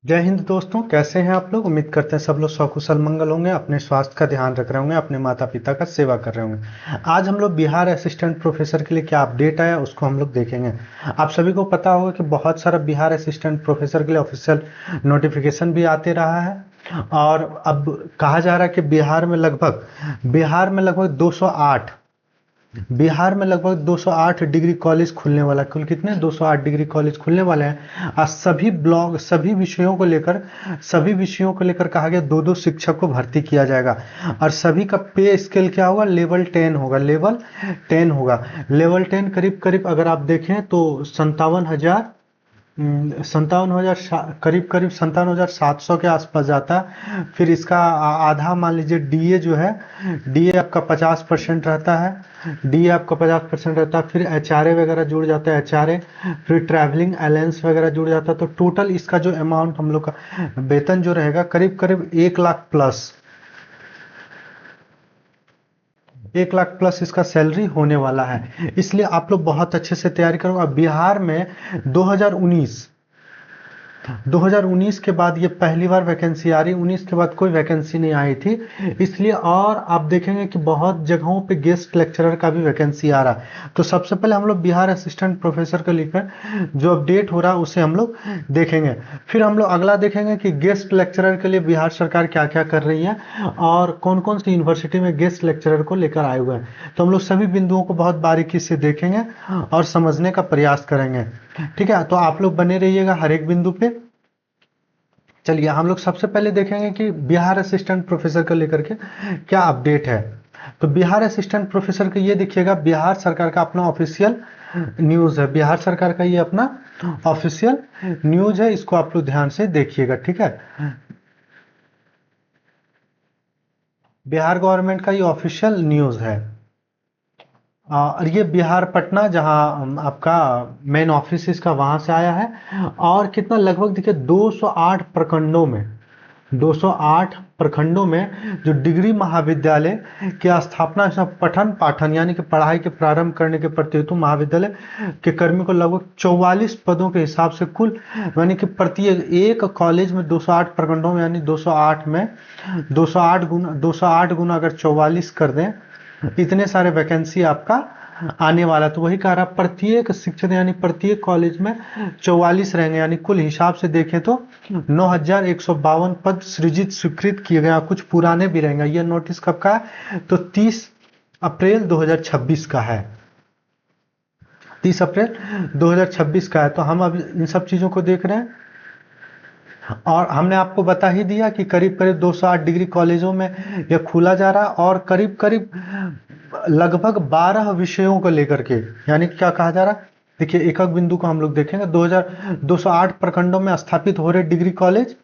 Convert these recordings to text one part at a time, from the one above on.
जय हिंद दोस्तों, कैसे हैं आप लोग। उम्मीद करते हैं सब लोग सकुशल मंगल होंगे, अपने स्वास्थ्य का ध्यान रख रहे होंगे, अपने माता पिता का सेवा कर रहे होंगे। आज हम लोग बिहार असिस्टेंट प्रोफेसर के लिए क्या अपडेट आया उसको हम लोग देखेंगे। आप सभी को पता होगा कि बहुत सारा बिहार असिस्टेंट प्रोफेसर के लिए ऑफिशियल नोटिफिकेशन भी आते रहा है। और अब कहा जा रहा है कि बिहार में लगभग 208 208 डिग्री कॉलेज खुलने वाला है। कुल कितने 208 डिग्री कॉलेज खुलने वाले हैं। और सभी विषयों को लेकर कहा गया दो दो शिक्षक को भर्ती किया जाएगा। और सभी का पे स्केल क्या होगा, लेवल 10 करीब करीब अगर आप देखें तो 57,000 करीब करीब 57,700 के आसपास जाता है। फिर इसका आधा मान लीजिए डीए जो है, डीए आपका 50% रहता है। फिर एचआरए वगैरह जुड़ जाता है, एचआरए। फिर ट्रैवलिंग अलाउंस वगैरह जुड़ जाता है। तो टोटल इसका जो अमाउंट हम लोग का वेतन जो रहेगा करीब करीब 1 लाख प्लस इसका सैलरी होने वाला है। इसलिए आप लोग बहुत अच्छे से तैयारी करो। अब बिहार में 2019 2019 के बाद ये पहली बार वैकेंसी आ रही। 19 के बाद कोई वैकेंसी नहीं आई थी, इसलिए। और आप देखेंगे कि बहुत जगहों पे गेस्ट लेक्चरर का भी वैकेंसी आ रहा है। तो सबसे पहले हम लोग बिहार असिस्टेंट प्रोफेसर को लेकर जो अपडेट हो रहा है उसे हम लोग देखेंगे। फिर हम लोग अगला देखेंगे कि गेस्ट लेक्चरर के लिए बिहार सरकार क्या क्या कर रही है और कौन कौन सी यूनिवर्सिटी में गेस्ट लेक्चरर को लेकर आए हुए हैं। तो हम लोग सभी बिंदुओं को बहुत बारीकी से देखेंगे और समझने का प्रयास करेंगे। ठीक है, तो आप लोग बने रहिएगा हर एक बिंदु पे। चलिए हम लोग सबसे पहले देखेंगे कि बिहार असिस्टेंट प्रोफेसर को लेकर के क्या अपडेट है। तो बिहार असिस्टेंट प्रोफेसर का ये देखिएगा, बिहार सरकार का अपना ऑफिशियल न्यूज है। बिहार सरकार का ये अपना ऑफिशियल न्यूज है, इसको आप लोग ध्यान से देखिएगा। ठीक है, बिहार गवर्नमेंट का ये ऑफिशियल न्यूज है। और ये बिहार पटना, जहां आपका मेन ऑफिस इसका वहां से आया है। और कितना लगभग देखिए 208 प्रखंडों में जो डिग्री महाविद्यालय की स्थापना पठन पाठन यानी कि पढ़ाई के प्रारंभ करने के प्रति हेतु महाविद्यालय के कर्मियों को लगभग 44 पदों के हिसाब से कुल, यानी कि प्रति एक कॉलेज में 208 प्रखंडों में, यानी 208 में 208 गुना अगर 44 कर दें, इतने सारे वैकेंसी आपका आने वाला। तो वही कह रहा, प्रत्येक शिक्षक यानी प्रत्येक कॉलेज में 44 रहेंगे, यानी कुल हिसाब से देखें तो 9,152 पद सृजित स्वीकृत किए गए। कुछ पुराने भी रहेंगे। यह नोटिस कब का है, तो 30 अप्रैल 2026 का है। 30 अप्रैल 2026 का है। तो हम अब इन सब चीजों को देख रहे हैं। और हमने आपको बता ही दिया कि करीब करीब 208 डिग्री कॉलेजों में यह खोला जा रहा है। और करीब करीब लगभग 12 विषयों को लेकर के, यानी क्या कहा जा रहा है, देखिए एक एक बिंदु को हम लोग देखेंगे। 208 प्रखंडों में स्थापित हो रहे डिग्री कॉलेज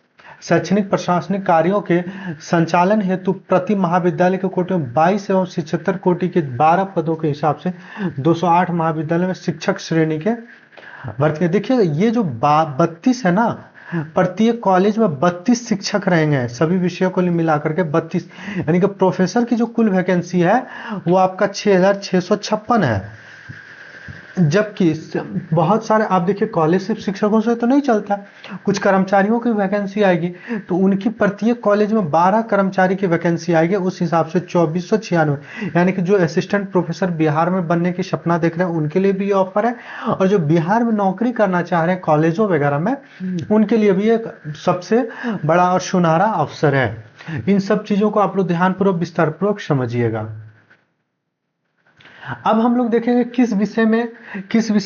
शैक्षणिक प्रशासनिक कार्यों के संचालन हेतु प्रति महाविद्यालय के कोटि में 22 एवं शिक्षक कोटि के 12 पदों के हिसाब से 208 महाविद्यालय में शिक्षक श्रेणी के भर्ती। देखिए ये जो 32 है ना, प्रत्येक कॉलेज में 32 शिक्षक रहेंगे, सभी विषयों को मिला करके 32, यानी कि प्रोफेसर की जो कुल वैकेंसी है वो आपका 6,656 है। जबकि बहुत सारे आप देखिए कॉलेज सिर्फ शिक्षकों से तो नहीं चलता, कुछ कर्मचारियों की वैकेंसी आएगी। तो उनकी प्रत्येक कॉलेज में 12 कर्मचारी की वैकेंसी आएगी। उस हिसाब से 2496, यानी कि जो असिस्टेंट प्रोफेसर बिहार में बनने की सपना देख रहे हैं उनके लिए भी ये ऑफर है। और जो बिहार में नौकरी करना चाह रहे हैं कॉलेजों वगैरह में, उनके लिए भी एक सबसे बड़ा और सुनहरा अवसर है। इन सब चीजों को आप लोग ध्यानपूर्वक विस्तार पूर्वक समझिएगा। अब हम लोग देखेंगे किस विषय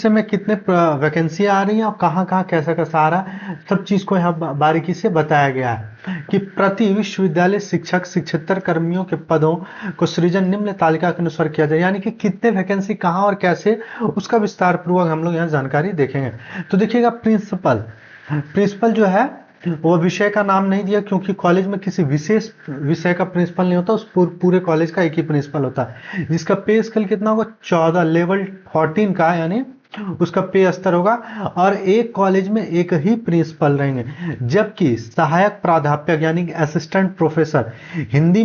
में कितने वैकेंसी आ रही है और कहाँ कहाँ कैसा कैसा आ रहा है। सब चीज को यहाँ बारीकी से बताया गया है कि प्रति विश्वविद्यालय शिक्षक शिक्षेतर कर्मियों के पदों को सृजन निम्न तालिका के अनुसार किया जाए, यानी कि कितने वैकेंसी कहाँ और कैसे, उसका विस्तार पूर्वक हम लोग यहाँ जानकारी देखेंगे। तो देखिएगा प्रिंसिपल जो है वो विषय का नाम नहीं दिया, क्योंकि कॉलेज में किसी विशेष विषय का प्रिंसिपल नहीं होता, उस पूरे कॉलेज का एक ही प्रिंसिपल होता है, जिसका पे स्केल कितना होगा, 14 लेवल 14 का, यानी उसका पे स्तर होगा। और एक कॉलेज में एक ही प्रिंसिपल रहेंगे। जबकि सहायक प्राध्यापक यानी कि असिस्टेंट प्रोफेसर हिंदी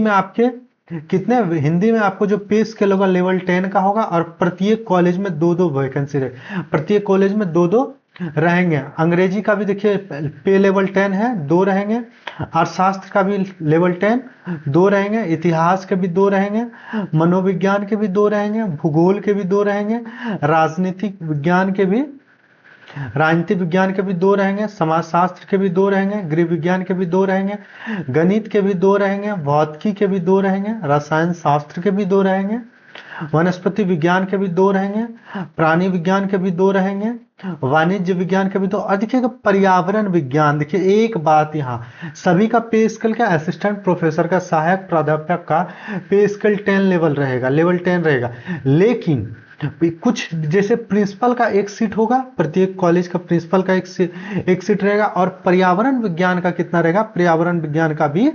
में आपको जो पे स्केल होगा लेवल 10 का होगा। और प्रत्येक कॉलेज में दो दो वैकेंसी रहे, प्रत्येक कॉलेज में दो दो रहेंगे। अंग्रेजी का भी देखिए पे लेवल 10 है, 2 रहेंगे। अर्थशास्त्र का भी लेवल 10 2 रहेंगे। इतिहास के भी 2 रहेंगे। मनोविज्ञान के भी 2 रहेंगे। भूगोल के भी 2 रहेंगे। राजनीतिक विज्ञान के भी राजनीति विज्ञान के भी 2 रहेंगे। समाजशास्त्र के भी 2 रहेंगे। गृह विज्ञान के भी 2 रहेंगे। गणित के भी 2 रहेंगे। भौतिकी के भी 2 रहेंगे। रसायन शास्त्र के भी 2 रहेंगे। वनस्पति विज्ञान के भी 2 रहेंगे। प्राणी विज्ञान के भी 2 रहेंगे। वाणिज्य विज्ञान के भी 2। और देखिए पर्यावरण विज्ञान, देखिए एक बात यहाँ सभी का पे स्केल का असिस्टेंट प्रोफेसर का, सहायक प्राध्यापक का पे स्केल 10 लेवल रहेगा, लेवल 10 रहेगा। लेकिन कुछ जैसे प्रिंसिपल का एक सीट होगा, प्रत्येक कॉलेज का प्रिंसिपल का एक सीट रहेगा। और पर्यावरण विज्ञान का कितना रहेगा, पर्यावरण विज्ञान का भी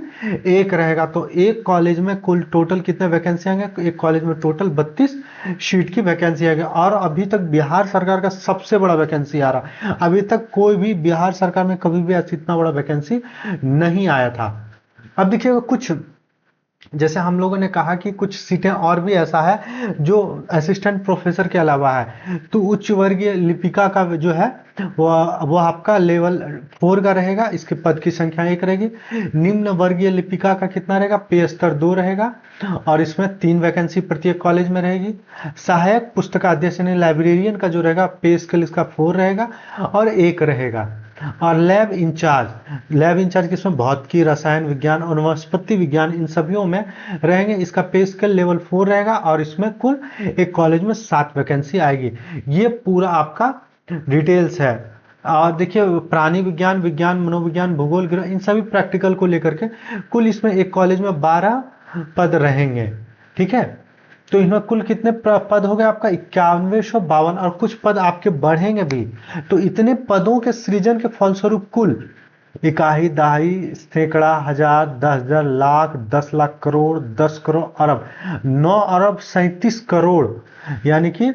एक रहेगा। तो एक कॉलेज में कुल टोटल कितने वैकेंसी आएंगे, एक कॉलेज में टोटल 32 सीट की वैकेंसी आएगी। और अभी तक बिहार सरकार का सबसे बड़ा वैकेंसी आ रहा है। अभी तक कोई भी बिहार सरकार में कभी भी इतना बड़ा वैकेंसी नहीं आया था। अब देखिएगा कुछ जैसे हम लोगों ने कहा कि कुछ सीटें और भी ऐसा है जो असिस्टेंट प्रोफेसर के अलावा है। तो उच्च वर्गीय लिपिका का जो है वो आपका लेवल 4 का रहेगा, इसके पद की संख्या 1 रहेगी। निम्न वर्गीय लिपिका का कितना रहेगा, पे स्तर 2 रहेगा और इसमें 3 वैकेंसी प्रत्येक कॉलेज में रहेगी। सहायक पुस्तकाध्यक्ष यानी लाइब्रेरियन का जो रहेगा पे स्केल इसका 4 रहेगा और 1 रहेगा। और लैब इंचार्ज किसमें, भौतिकी, रसायन विज्ञान और वनस्पति विज्ञान, इन सभी में रहेंगे। इसका पे स्केल लेवल 4 रहेगा और इसमें कुल एक कॉलेज में 7 वैकेंसी आएगी। ये पूरा आपका डिटेल्स है। और देखिए प्राणी विज्ञान, विज्ञान, मनोविज्ञान, भूगोल, इन सभी प्रैक्टिकल को लेकर के कुल इसमें एक कॉलेज में 12 पद रहेंगे। ठीक है, तो इनमें कुल कितने पद हो गए आपका 9152 और कुछ पद आपके बढ़ेंगे भी। तो इतने पदों के सृजन के फलस्वरूप कुल इकाई, दहाई, सैकड़ा, हजार, 10,000, लाख, 10 लाख, करोड़, 10 करोड़, अरब, 9 अरब 37 करोड़ यानी कि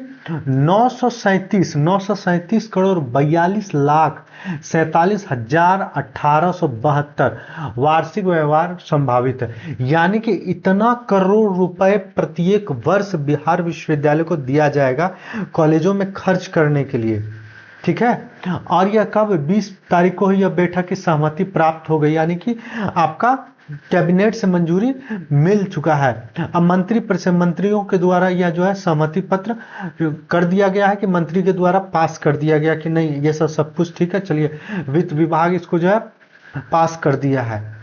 937 करोड़ 42 लाख 47,1872 वार्षिक व्यवहार संभावित है। यानी कि इतना करोड़ रुपए प्रत्येक वर्ष बिहार विश्वविद्यालय को दिया जाएगा कॉलेजों में खर्च करने के लिए। ठीक है, और यह कब 20 तारीख को ही यह बैठक की सहमति प्राप्त हो गई, यानी कि आपका कैबिनेट से मंजूरी मिल चुका है। अब मंत्री परिषद मंत्रियों के द्वारा यह जो है सहमति पत्र कर दिया गया है कि मंत्री के द्वारा पास कर दिया गया कि नहीं ये सब कुछ ठीक है, चलिए वित्त विभाग इसको जो है पास कर दिया है।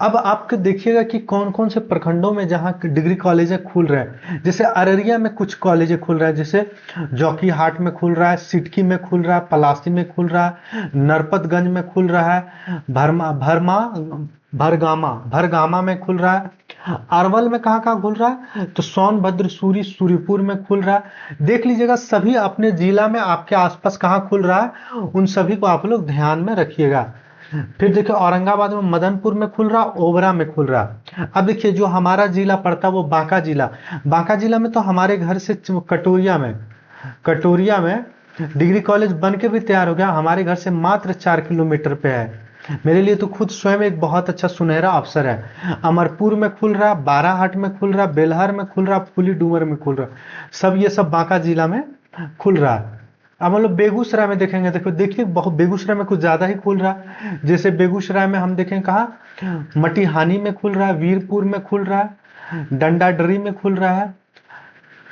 अब आपके देखिएगा कि कौन कौन से प्रखंडों में जहां डिग्री कॉलेज खुल रहे हैं। जैसे अररिया में कुछ कॉलेज खुल रहा है, जैसे जोकीहाट में खुल रहा है, सिटकी में खुल रहा है, पलासी में खुल रहा है, नरपतगंज में खुल रहा है, भरगामा में खुल रहा है। अरवल में कहाँ खुल रहा है, तो सोनभद्र, सूरीपुर में खुल रहा है। देख लीजिएगा सभी अपने जिला में आपके आसपास कहाँ खुल रहा है, उन सभी को आप लोग ध्यान में रखिएगा। फिर देखिए औरंगाबाद में मदनपुर में खुल रहा, ओबरा में खुल रहा। अब देखिए जो हमारा जिला पड़ता है वो बांका जिला में तो हमारे घर से कटोरिया में डिग्री कॉलेज बन के भी तैयार हो गया, हमारे घर से मात्र 4 किलोमीटर पे है। मेरे लिए तो खुद स्वयं एक बहुत अच्छा सुनहरा अवसर है। अमरपुर में खुल रहा, बाराहाट में खुल रहा, बेलहर में खुल रहा, फुली डूमर में खुल रहा, सब ये सब बांका जिला में खुल रहा है। अब हम लोग बेगूसराय में देखेंगे, देखिए बहुत बेगूसराय में कुछ ज्यादा ही खुल रहा है। जैसे बेगूसराय में हम देखें कहा मटिहानी में खुल रहा है, वीरपुर में खुल रहा है, डंडाडरी में खुल रहा है,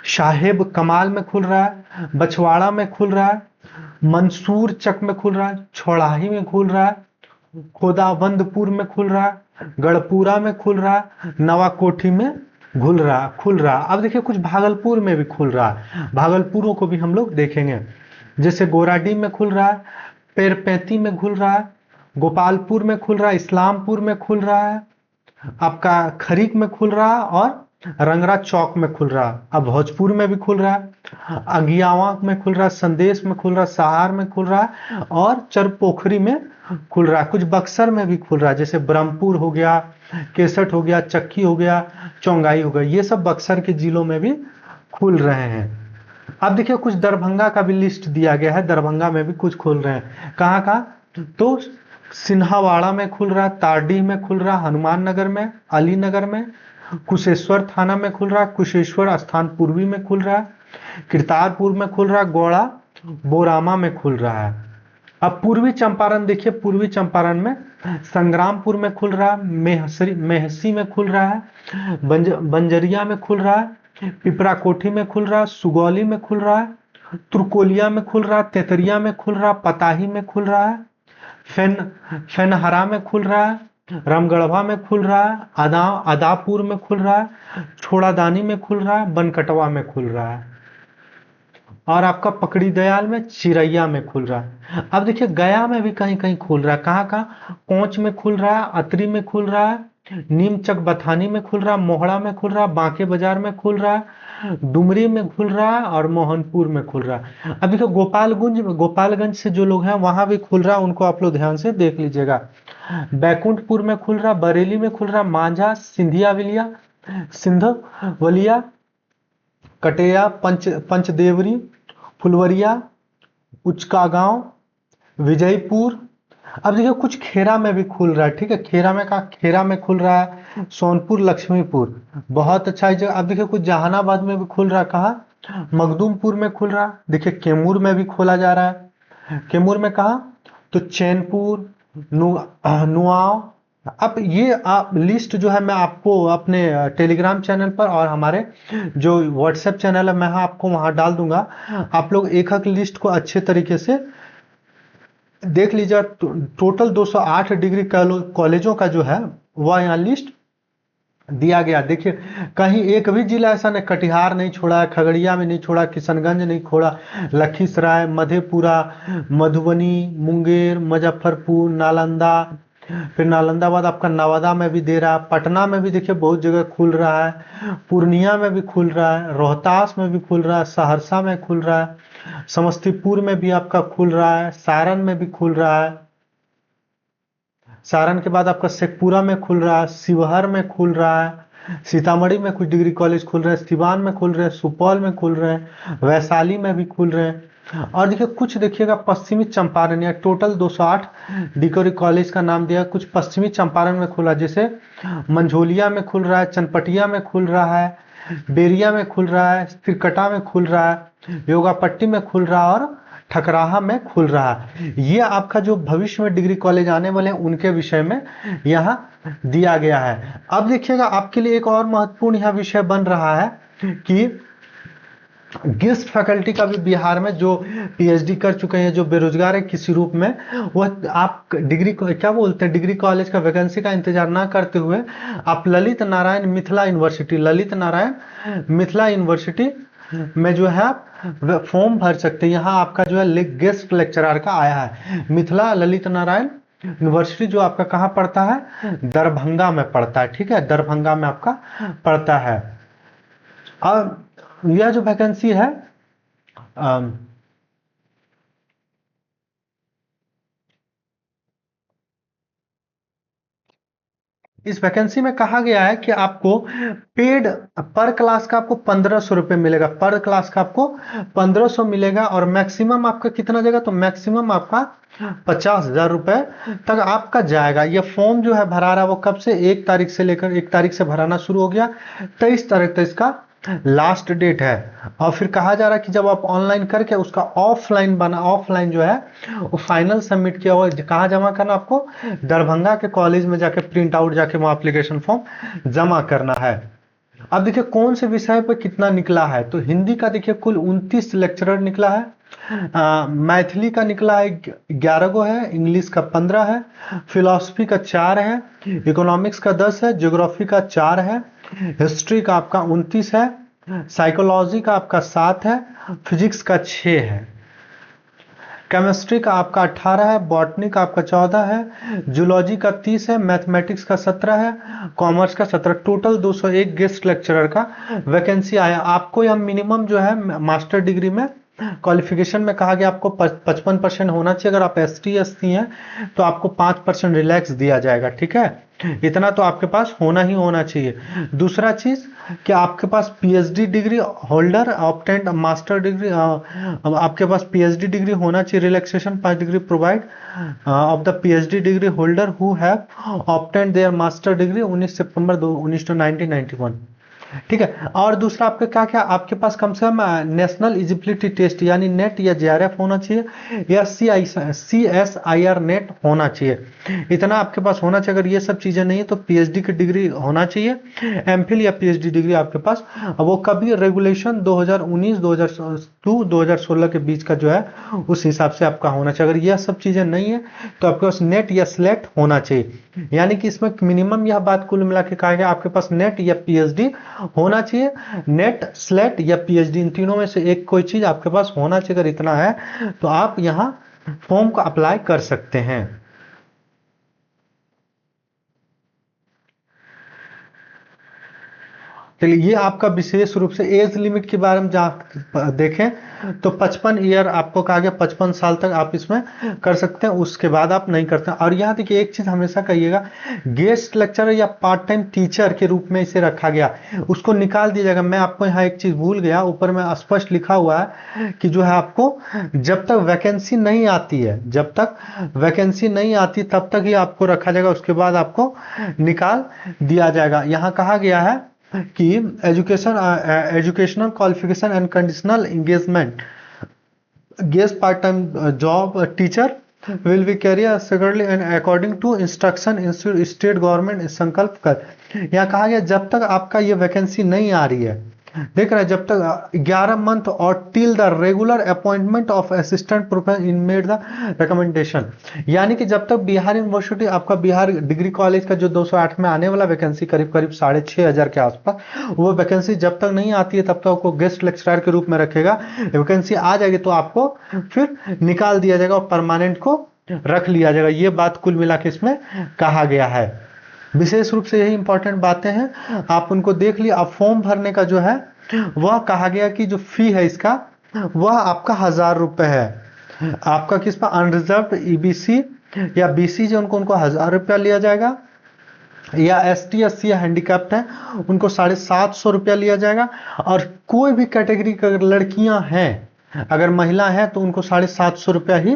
साहेब कमाल में खुल रहा है, बछवाड़ा में खुल रहा है, मंसूर चक में खुल रहा है, छोड़ाही में खुल रहा है, खोदावंदपुर में खुल रहा है, गढ़पुरा में खुल रहा है, नवाकोठी में खुल रहा। अब देखिए कुछ भागलपुर में भी खुल रहा है, भागलपुरों को भी हम लोग देखेंगे। जैसे गोराडीह में खुल रहा है, पेरपैती में खुल रहा है, गोपालपुर में खुल रहा है, इस्लामपुर में खुल रहा है, आपका खरीक में खुल रहा है और रंगरा चौक में खुल रहा है। अब भोजपुर में भी खुल रहा है, अगियावा में खुल रहा है, संदेश में खुल रहा है, सहार में खुल रहा है और चरपोखरी में खुल रहा है। कुछ बक्सर में भी खुल रहा है, जैसे ब्रह्मपुर हो गया, केसठ हो गया, चक्की हो गया, चौंगाई हो गया, ये सब बक्सर के जिलों में भी खुल रहे हैं। अब देखिए कुछ दरभंगा का भी लिस्ट दिया गया है, दरभंगा में भी कुछ खुल रहे हैं। कहाँ तो सिन्हावाड़ा में खुल रहा है, तारडीह में खुल रहा है, हनुमान नगर में, अलीनगर में, कुशेश्वर थाना में खुल रहा है, कुशेश्वर स्थान पूर्वी में खुल रहा है, कृतारपुर में खुल रहा है, गौड़ा बोरामा में खुल रहा है। अब पूर्वी चंपारण देखिए, पूर्वी चंपारण में संग्रामपुर में खुल रहा है, मेहसी में खुल रहा है, बंजरिया में खुल रहा है, पिपरा कोठी में खुल रहा है, सुगौली में खुल रहा है, तुरकोलिया में खुल रहा है, तेतरिया में खुल रहा है, पताही में खुल रहा है, फेनहरा में खुल रहा है, रामगढ़वा में खुल रहा है, आदापुर में खुल रहा है, छोड़ादानी में खुल रहा है, बनकटवा में खुल रहा है, और आपका पकड़ी दयाल में, चिरैया में खुल रहा है। अब देखिए गया में भी कहीं कहीं खुल रहा है, कहाँ कहाँ, कोंच में खुल रहा है, अतरी में खुल रहा है, नीमचक बथानी में खुल रहा है, मोहड़ा में खुल रहा है, बांके बाजार में खुल रहा है, डुमरी में खुल रहा है, और मोहनपुर में खुल रहा है। अब देखिए गोपालगंज से जो लोग हैं वहां भी खुल रहा है, उनको आप लोग ध्यान से देख लीजिएगा। बैकुंठपुर में खुल रहा, बरेली में खुल रहा, मांझा, सिंधवलिया, कटेया, पंचदेवरी, फुलवरिया, उचका गांव, विजयपुर। अब देखिए कुछ खेरा में भी खुल रहा है, ठीक है, खेरा में कहा, खेरा में खुल रहा है, सोनपुर, लक्ष्मीपुर, बहुत अच्छा जगह। अब देखिए कुछ जहानाबाद में भी खुल रहा है, कहा, मखदूमपुर में खुल रहा है, देखिए कैमूर में भी खोला जा रहा है, कैमूर में कहा, तो चैनपुर, नुआव। अब ये आप लिस्ट जो है मैं आपको अपने टेलीग्राम चैनल पर और हमारे जो व्हाट्सएप चैनल है मैं आपको वहां डाल दूंगा। आप लोग एक एक लिस्ट को अच्छे तरीके से देख लीजिए। टोटल 208 डिग्री कॉलेजों का जो है वह यहाँ लिस्ट दिया गया। देखिए कहीं एक भी जिला ऐसा नहीं, कटिहार नहीं छोड़ा है, खगड़िया में नहीं छोड़ा, किशनगंज नहीं छोड़ा, लखीसराय, मधेपुरा, मधुबनी, मुंगेर, मुजफ्फरपुर, नालंदा, फिर नालंदा बाद आपका नवादा में भी दे रहा है, पटना में भी देखिए बहुत जगह खुल रहा है, पूर्णिया में भी खुल रहा है, रोहतास में भी खुल रहा है, सहरसा में खुल रहा है, समस्तीपुर में भी आपका खुल रहा है, सारण में भी खुल रहा है, सारण के बाद आपका शेखपुरा में खुल रहा है, शिवहर में खुल रहा है, सीतामढ़ी में कुछ डिग्री कॉलेज खुल रहे हैं, सिवान में खुल रहे हैं, सुपौल में खुल रहे हैं, वैशाली में भी खुल रहे हैं। और देखिए कुछ देखिएगा पश्चिमी चंपारण, या टोटल 208 डिग्री कॉलेज का नाम दिया, कुछ पश्चिमी चंपारण में खुला, जैसे मंझोलिया में खुल रहा है, चनपटिया में खुल रहा है, बेरिया में खुल रहा है, तिरकटा में खुल रहा है, योगापट्टी में खुल रहा है, और ठकराहा में खुल रहा है। ये आपका जो भविष्य में डिग्री कॉलेज आने वाले हैं उनके विषय में यहाँ दिया गया है। अब देखिएगा आपके लिए एक और महत्वपूर्ण यहाँ विषय बन रहा है कि गेस्ट फैकल्टी का भी बिहार में जो पीएचडी कर चुके हैं, जो बेरोजगार है किसी रूप में, वह आप डिग्री क्या बोलते हैं, डिग्री कॉलेज का वैकेंसी का इंतजार ना करते हुए आप ललित नारायण मिथिला यूनिवर्सिटी में जो है आप फॉर्म भर सकते हैं। यहाँ आपका जो है गेस्ट लेक्चरर का आया है, मिथिला ललित नारायण यूनिवर्सिटी, जो आपका कहाँ पड़ता है, दरभंगा में पड़ता है, ठीक है, दरभंगा में आपका पड़ता है। और यह जो वैकेंसी है इस वैकेंसी में कहा गया है कि आपको पेड पर क्लास का आपको 1500 रुपये मिलेगा, पर क्लास का आपको 1500 मिलेगा, और मैक्सिमम आपका कितना जाएगा, तो मैक्सिमम आपका 50,000 रुपए तक आपका जाएगा। ये फॉर्म जो है भरा रहा है वो कब से, 1 तारीख से लेकर 1 तारीख से भराना शुरू हो गया, 23 तारीख तक इसका लास्ट डेट है। और फिर कहा जा रहा है कि जब आप ऑनलाइन करके उसका ऑफलाइन जो है वो फाइनल सबमिट किया हुआ, कहाँ जमा करना, आपको दरभंगा के कॉलेज में जाके प्रिंट आउट जाके वहाँ एप्लीकेशन फॉर्म जमा करना है। अब देखिए कौन से विषय पर कितना निकला है, तो हिंदी का देखिए कुल 29 लेक्चरर निकला है, मैथिली का निकला है 11 गो है, इंग्लिश का 15 है, फिलॉसफी का 4 है, इकोनॉमिक्स का 10 है, ज्योग्राफी का 4 है, हिस्ट्री का आपका 29 है, साइकोलॉजी का आपका 7 है, फिजिक्स का 6 है, केमिस्ट्री का आपका 18 है, बॉटनी का आपका 14 है, जूलॉजी का 30 है, मैथमेटिक्स का 17 है, कॉमर्स का 17, टोटल 201 गेस्ट लेक्चरर का वैकेंसी आया। आपको यह मिनिमम जो है मास्टर डिग्री में क्वालिफिकेशन में कहा गया आपको 55% होना चाहिए। अगर आप ST SC हैं तो आपको 5% रिलैक्स दिया जाएगा, ठीक है, इतना तो आपके पास होना ही होना चाहिए। दूसरा चीज कि आपके पास PhD degree holder obtained master degree, आपके पास PhD डिग्री होना चाहिए, relaxation 5 degree provide of the PhD degree holder who have obtained their master degree 19 सितंबर 1991। ठीक है। और दूसरा आपका क्या क्या, आपके पास कम से कम नेशनल एलिजिबिलिटी टेस्ट यानी नेट या जेआरएफ होना चाहिए, या CSIR नेट होना चाहिए। इतना आपके पास होना चाहिए। अगर ये सब चीजें नहीं है तो पीएचडी की डिग्री होना चाहिए, एमफिल या पीएचडी डिग्री आपके पास। वो कभी रेगुलेशन 2019 2016 के बीच का जो है उस हिसाब से आपका होना चाहिए। अगर यह सब चीजें नहीं है तो आपके पास नेट या स्लेट होना चाहिए। यानी कि इसमें मिनिमम यह बात कुल मिला के कहा गया, आपके पास नेट या पीएचडी होना चाहिए। नेट, स्लेट या पीएचडी, इन तीनों में से एक कोई चीज आपके पास होना चाहिए। अगर इतना है तो आप यहां फॉर्म को अप्लाई कर सकते हैं। चलिए, ये आपका विशेष रूप से एज लिमिट के बारे में देखें तो 55 ईयर आपको कहा गया, 55 साल तक आप इसमें कर सकते हैं, उसके बाद आप नहीं करते। और यहाँ देखिए एक चीज हमेशा कहिएगा, गेस्ट लेक्चरर या पार्ट टाइम टीचर के रूप में इसे रखा गया, उसको निकाल दिया जाएगा। मैं आपको यहाँ एक चीज भूल गया, ऊपर में स्पष्ट लिखा हुआ है कि जो है आपको जब तक वैकेंसी नहीं आती है, जब तक वैकेंसी नहीं आती तब तक ही आपको रखा जाएगा, उसके बाद आपको निकाल दिया जाएगा। यहाँ कहा गया है कि educational qualification and conditional engagement guest part time job teacher will be carrier secretly and according to instruction institute state government संकल्प कर। यहाँ कहा गया जब तक आपका ये वैकेंसी नहीं आ रही है, देख रहे हैं, जब तक 11 मंथ और till the regular appointment of assistant professor in made the recommendation, यानी कि जब तक बिहार यूनिवर्सिटी आपका बिहार डिग्री कॉलेज का जो 208 में आने वाला वैकेंसी करीब करीब 6,500 के आसपास, वो वैकेंसी जब तक नहीं आती है तब तक आपको गेस्ट लेक्चरर के रूप में रखेगा। वैकेंसी आ जाएगी तो आपको फिर निकाल दिया जाएगा और परमानेंट को रख लिया जाएगा। ये बात कुल मिला के इसमें कहा गया है। विशेष रूप से यही इंपॉर्टेंट बातें हैं, आप उनको देख लिया। अब फॉर्म भरने का जो है वह कहा गया कि जो फी है इसका वह आपका 1,000 रुपए है। आपका किस पर अनरिजर्व ईबीसी या बीसी जो उनको 1,000 रुपया लिया जाएगा, या ST SC या हैंडीकैप्ड है उनको 750 रुपया लिया जाएगा। और कोई भी कैटेगरी की अगर लड़कियां हैं, अगर महिला है तो उनको 750 रुपया ही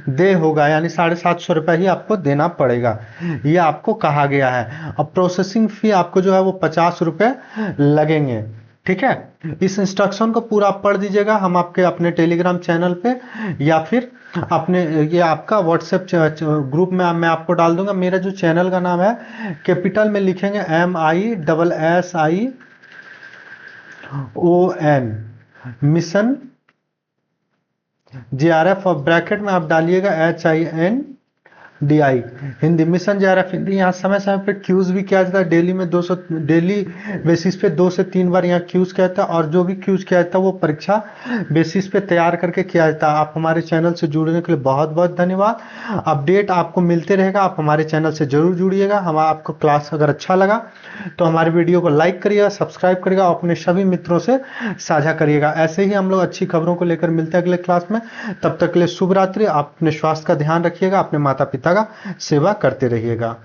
दे होगा, यानी 750 रुपया ही आपको देना पड़ेगा, ये आपको कहा गया है। अब प्रोसेसिंग फी आपको जो है वो 50 रुपए लगेंगे। ठीक है, इस इंस्ट्रक्शन को पूरा पढ़ दीजिएगा। हम आपके अपने टेलीग्राम चैनल पे या फिर अपने ये आपका व्हाट्सएप ग्रुप में मैं आपको डाल दूंगा। मेरा जो चैनल का नाम है कैपिटल में लिखेंगे MISSION मिशन JRF, और ब्रैकेट में आप डालिएगा HINDI Hindi, mission JRF Hindi. यहाँ समय समय पे क्यूज भी किया जाता है, डेली में 200 डेली बेसिस पे 2 से 3 बार यहाँ क्यूज किया जाता है, और जो भी क्यूज किया जाता है वो परीक्षा बेसिस पे तैयार करके किया जाता है। आप हमारे चैनल से जुड़ने के लिए बहुत बहुत धन्यवाद। अपडेट आपको मिलते रहेगा, आप हमारे चैनल से जरूर जुड़िएगा। हम आपको क्लास अगर अच्छा लगा तो हमारे वीडियो को लाइक करिएगा, सब्सक्राइब करिएगा और अपने सभी मित्रों से साझा करिएगा। ऐसे ही हम लोग अच्छी खबरों को लेकर मिलते हैं अगले क्लास में। तब तक के लिए शुभ रात्रि। आप अपने स्वास्थ्य का ध्यान रखिएगा, अपने माता पिता का सेवा करते रहिएगा।